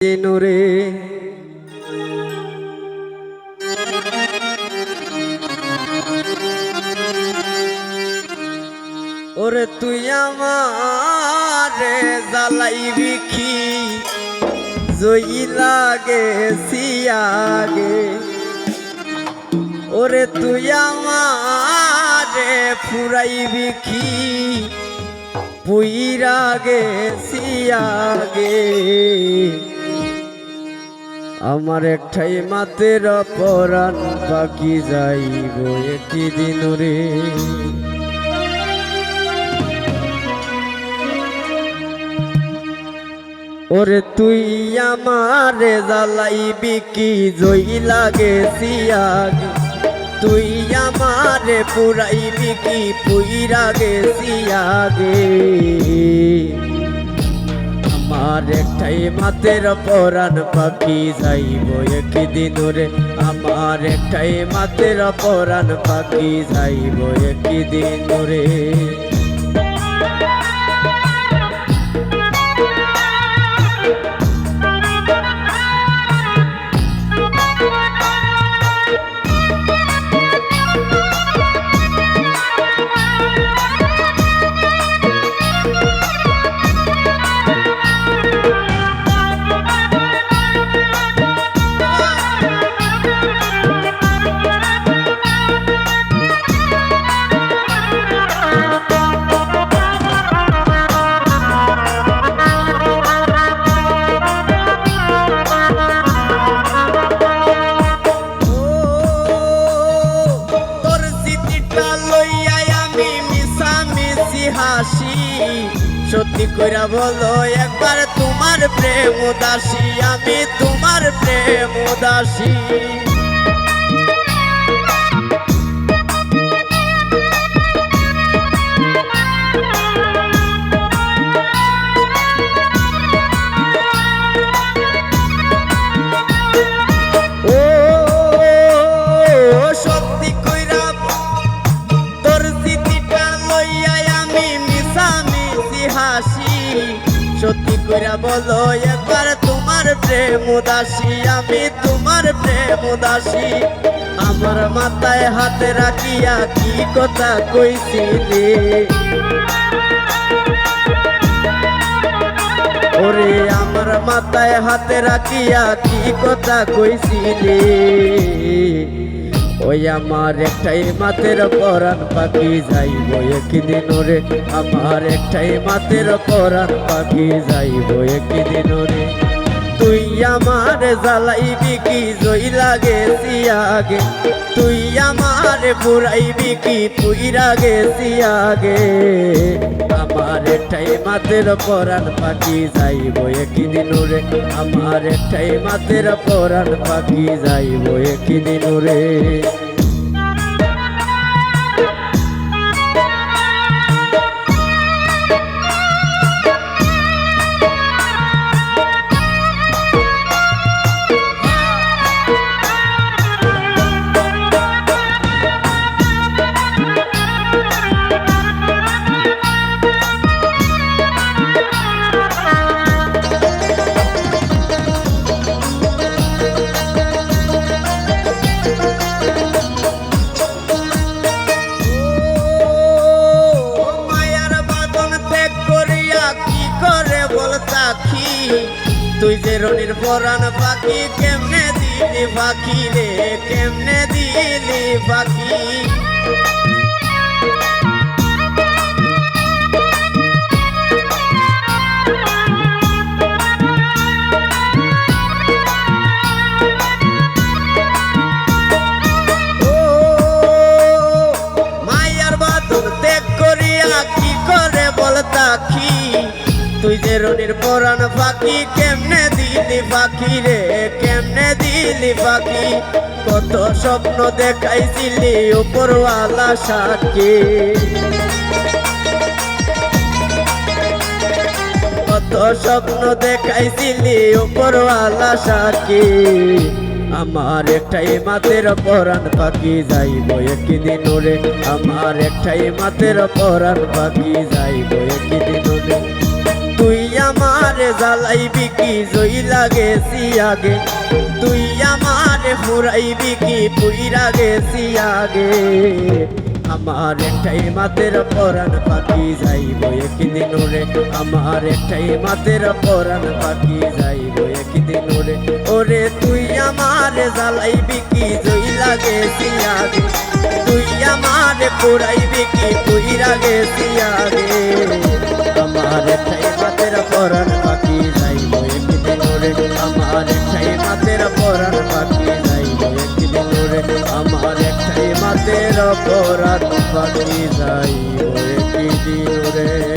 নূরে ওরে তুই আমারে জ্বালাইবি কি জই লাগে সিয়াগে ওরে তুই আমারে ফুরাইবি কি পুইরাগে সিয়াগে আমার একটাই মাতের পরাণ বাকি যাইব একই দিন রে ওরে তুই আমারে জ্বালাইবি কি জই লাগে সিয়াগে তুই আমারে পুরাইবি কি পুইরাগে সিয়াগে আমার একটাই মাতের পরাণ পাখি যাইব একই দিন রে আমার একটাই মাতের পরাণ পাখি যাইব একই দিন রে সত্যি কইরা বলো একবার তোমার প্রেম উদাসী আমি তোমার প্রেম উদাসী সত্যি কইরা বলো একবার তোমার প্রেম উদাসী আমি তোমার প্রেম উদাসী আমার মাথায় হাতে রাখিয়া কি কথা কইছিলে ওরে আমার মাথায় হাতে রাখিয়া কি কথা কইছিলে ওই আমার একটাই মাতের পরাণ পাখি যাইব একই দিন রে আমার একটাই মাতের পরাণ পাখি যাইব একই দিন রে তুই আমার জ্বালাইবি কি জই লাগে সিয়াগে তুই আমার পুরাইবি কি পুইরাগে সিয়াগে আমার একটাই মাতের পরাণ পাখি যাইব একই দিন রে আমার একটাই মাতের পরাণ পাখি যাইব একই দিন রে তুই যে রনির পরাণ পাখি কেমনে দিলি পাখি রে কেমনে দিলি পাখি ও মায়ার বাদন দেখ করিয়া কি করে বলতা কি তুই যে রনির পরাণ পাখি কেমনে দিলি পাখি রে কেমনে দিলি পাখি কত স্বপ্ন দেখাইছিলি উপরওয়ালা সাক্ষী কত স্বপ্ন দেখাইছিলি উপরওয়ালা সাক্ষী আমার একটাই মাতের পরাণ পাখি যাইব একই দিন রে আমার একটাই মাতের পরাণ পাখি যাইব একই দিন রে তুই আমারে জ্বালাইবি কি জইলা গেছি আগে, তুই আমারে ফুরাইবি কি পুইরা গেছি আগে। আমার একটাই মাতের পরাণ পাখি যাইব একদিন ওরে, আমার একটাই মাতের পরাণ পাখি যাইব একদিন ওরে। ওরে তুই আমারে জ্বালাইবি কি জইলা গেছি আগে, তুই আমারে পুরাইবি কি পুইরা গেছি আগে। আমার একটাই মাতের পরাণ পাখি যাইব একদিন ওরে, আমার একটাই মাতের পরাণ পাখি যাইব একদিন ওরে, আমার একটাই মাতের পরাণ পাখি যাইব একদিন ওরে।